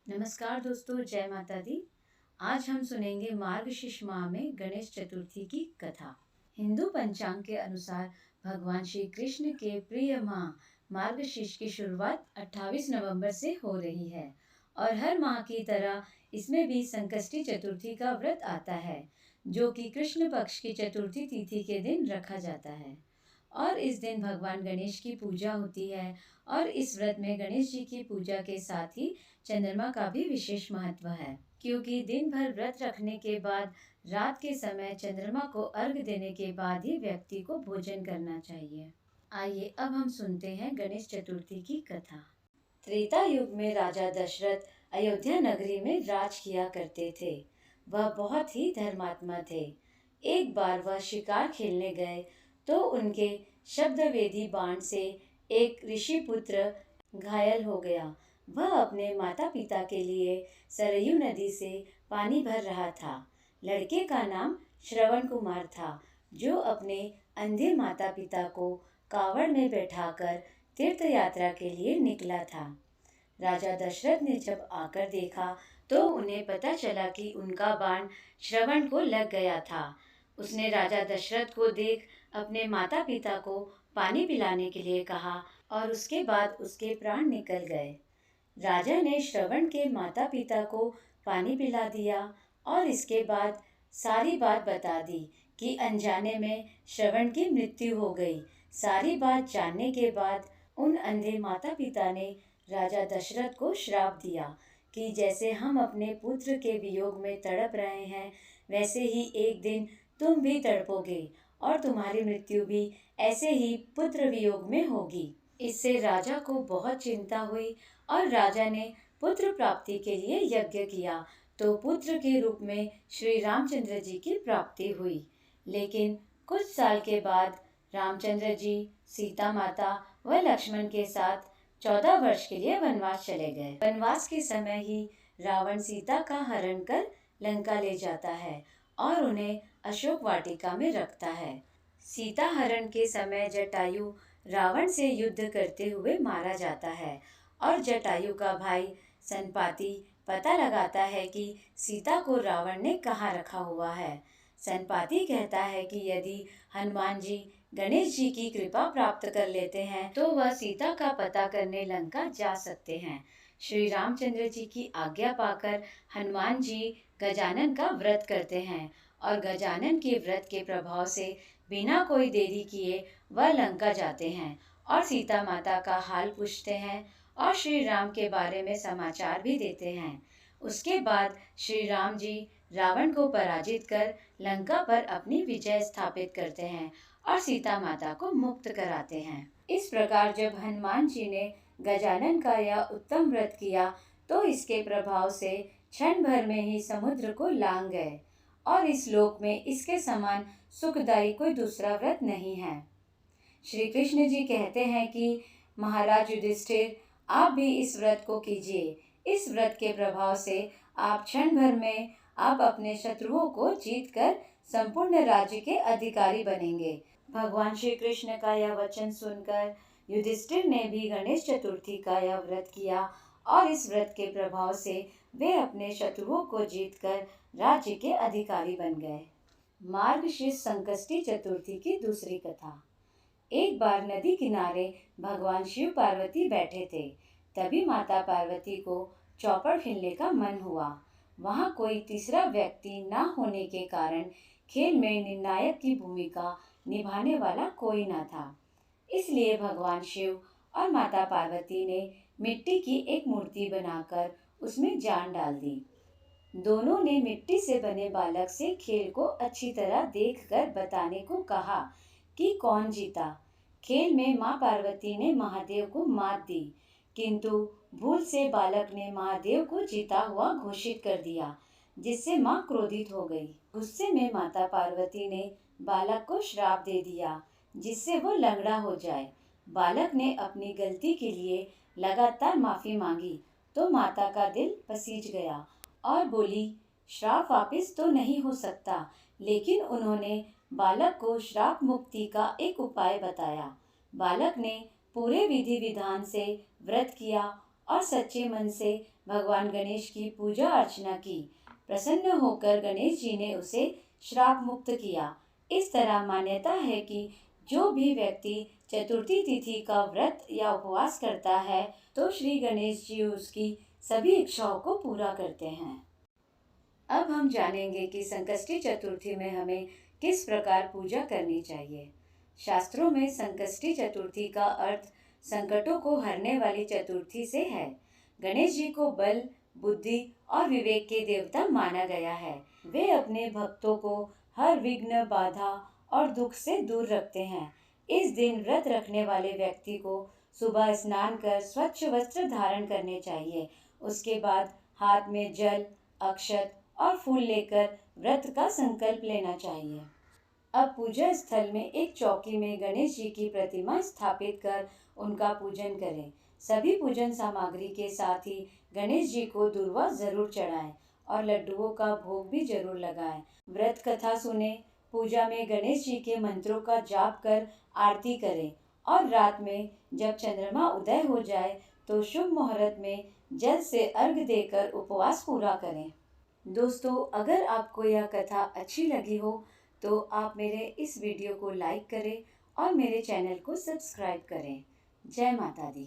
नमस्कार दोस्तों, जय माता दी। आज हम सुनेंगे मार्गशीर्ष माह में गणेश चतुर्थी की कथा। हिंदू पंचांग के अनुसार भगवान श्री कृष्ण के प्रिय माह मार्गशीर्ष की शुरुआत 28 नवंबर से हो रही है और हर माह की तरह इसमें भी संकष्टी चतुर्थी का व्रत आता है, जो कि कृष्ण पक्ष की चतुर्थी तिथि के दिन रखा जाता है। और इस दिन भगवान गणेश की पूजा होती है और इस व्रत में गणेश जी की पूजा के साथ ही चंद्रमा का भी विशेष महत्व है, क्योंकि दिन भर व्रत रखने के बाद रात के समय चंद्रमा को अर्घ देने के बाद ही व्यक्ति को भोजन करना चाहिए। आइए अब हम सुनते हैं गणेश चतुर्थी की कथा। त्रेता युग में राजा दशरथ अयोध्या नगरी में राज किया करते थे। वह बहुत ही धर्मात्मा थे। एक बार वह शिकार खेलने गए तो उनके शब्दवेदी बाण से एक ऋषि पुत्र घायल हो गया। वह अपने माता पिता के लिए सरयू नदी से पानी भर रहा था। लड़के का नाम श्रवण कुमार था, जो अपने अंधे माता पिता को कावड़ में बैठाकर तीर्थ यात्रा के लिए निकला था। राजा दशरथ ने जब आकर देखा तो उन्हें पता चला कि उनका बाण श्रवण को लग गया था। उसने राजा दशरथ को देख अपने माता पिता को पानी पिलाने के लिए कहा और उसके बाद उसके प्राण निकल गए। राजा ने श्रवण के माता पिता को पानी पिला दिया और इसके बाद सारी बात बता दी कि अनजाने में श्रवण की मृत्यु हो गई। सारी बात जानने के बाद उन अंधे माता पिता ने राजा दशरथ को श्राप दिया कि जैसे हम अपने पुत्र के वियोग में तड़प रहे हैं, वैसे ही एक दिन तुम भी तड़पोगे और तुम्हारी मृत्यु भी ऐसे ही पुत्र वियोग में होगी। इससे राजा को बहुत चिंता हुई और राजा ने पुत्र प्राप्ति के लिए यज्ञ किया तो पुत्र के रूप में श्री रामचंद्र जी की प्राप्ति हुई। लेकिन कुछ साल के बाद रामचंद्र जी सीता माता व लक्ष्मण के साथ 14 वर्ष के लिए वनवास चले गए। वनवास के समय ही रावण सीता का हरण कर लंका ले जाता है और उन्हें अशोक वाटिका में रखता है। सीता हरण के समय जटायु रावण से युद्ध करते हुए मारा जाता है और जटायु का भाई संपाति पता लगाता है कि सीता को रावण ने कहाँ रखा हुआ है। संपाति कहता है कि यदि हनुमान जी गणेश जी की कृपा प्राप्त कर लेते हैं तो वह सीता का पता करने लंका जा सकते हैं। श्री रामचंद्र जी की आज्ञा पाकर हनुमान जी गजानन का व्रत करते हैं और गजानन के व्रत के प्रभाव से बिना कोई देरी किए वह लंका जाते हैं और सीता माता का हाल पूछते हैं और श्री राम के बारे में समाचार भी देते हैं। उसके बाद श्री राम जी रावण को पराजित कर लंका पर अपनी विजय स्थापित करते हैं और सीता माता को मुक्त कराते हैं। इस प्रकार जब हनुमान जी ने गजानन का यह उत्तम व्रत किया तो इसके प्रभाव से क्षण भर में ही समुद्र को लांग गए और इस लोक में इसके समान सुखदायी कोई दूसरा व्रत नहीं है। श्री कृष्ण जी कहते हैं कि महाराज युधिष्ठिर, आप भी इस व्रत को कीजिए। इस व्रत के प्रभाव से आप क्षण भर में आप अपने शत्रुओं को जीतकर संपूर्ण राज्य के अधिकारी बनेंगे। भगवान श्री कृष्ण का यह वचन सुनकर युधिष्ठिर ने भी गणेश चतुर्थी का यह व्रत किया और इस व्रत के प्रभाव से वे अपने शत्रुओं को जीतकर राज्य के अधिकारी बन गए। मार्गशीर्ष संकष्टी चतुर्थी की दूसरी कथा। एक बार नदी किनारे भगवान शिव पार्वती बैठे थे। तभी माता पार्वती को चौपड़ खेलने का मन हुआ। वहाँ कोई तीसरा व्यक्ति न होने के कारण खेल में निर्णायक की भूमिका निभाने वाला कोई न था। इसलिए भगवान शिव और माता पार्वती ने मिट्टी की एक मूर्ति बनाकर उसमें जान डाल दी। दोनों ने मिट्टी से बने बालक से खेल को अच्छी तरह देखकर बताने को कहा कि कौन जीता। खेल में माँ पार्वती ने महादेव को मात दी, किंतु भूल से बालक ने महादेव को जीता हुआ घोषित कर दिया, जिससे माँ क्रोधित हो गई। गुस्से में माता पार्वती ने बालक को श्राप दे दिया, जिससे वो लंगड़ा हो जाए। बालक ने अपनी गलती के लिए लगातार माफी मांगी तो माता का दिल पसीज गया और बोली, श्राप वापिस तो नहीं हो सकता। लेकिन उन्होंने बालक को श्राप मुक्ति का एक उपाय बताया। बालक ने पूरे विधि विधान से व्रत किया और सच्चे मन से भगवान गणेश की पूजा अर्चना की। प्रसन्न होकर गणेश जी ने उसे श्राप मुक्त किया। इस तरह मान्यता है कि जो भी व्यक्ति चतुर्थी तिथि का व्रत या उपवास करता है तो श्री गणेश जी उसकी सभी इच्छाओं को पूरा करते हैं। अब हम जानेंगे कि संकष्टी चतुर्थी में हमें किस प्रकार पूजा करनी चाहिए। शास्त्रों में संकष्टी चतुर्थी का अर्थ संकटों को हरने वाली चतुर्थी से है। गणेश जी को बल, बुद्धि और विवेक के देवता माना गया है। वे अपने भक्तों को हर विघ्न, बाधा और दुख से दूर रखते हैं। इस दिन व्रत रखने वाले व्यक्ति को सुबह स्नान कर स्वच्छ वस्त्र धारण करने चाहिए। उसके बाद हाथ में जल, अक्षत और फूल लेकर व्रत का संकल्प लेना चाहिए। अब पूजा स्थल में एक चौकी में गणेश जी की प्रतिमा स्थापित कर उनका पूजन करें। सभी पूजन सामग्री के साथ ही गणेश जी को दूर्वा जरूर चढ़ाएं और लड्डुओं का भोग भी जरूर लगाएं। व्रत कथा सुने, पूजा में गणेश जी के मंत्रों का जाप कर आरती करें और रात में जब चंद्रमा उदय हो जाए तो शुभ मुहूर्त में जल से अर्घ देकर उपवास पूरा करें। दोस्तों, अगर आपको यह कथा अच्छी लगी हो तो आप मेरे इस वीडियो को लाइक करें और मेरे चैनल को सब्सक्राइब करें। जय माता दी।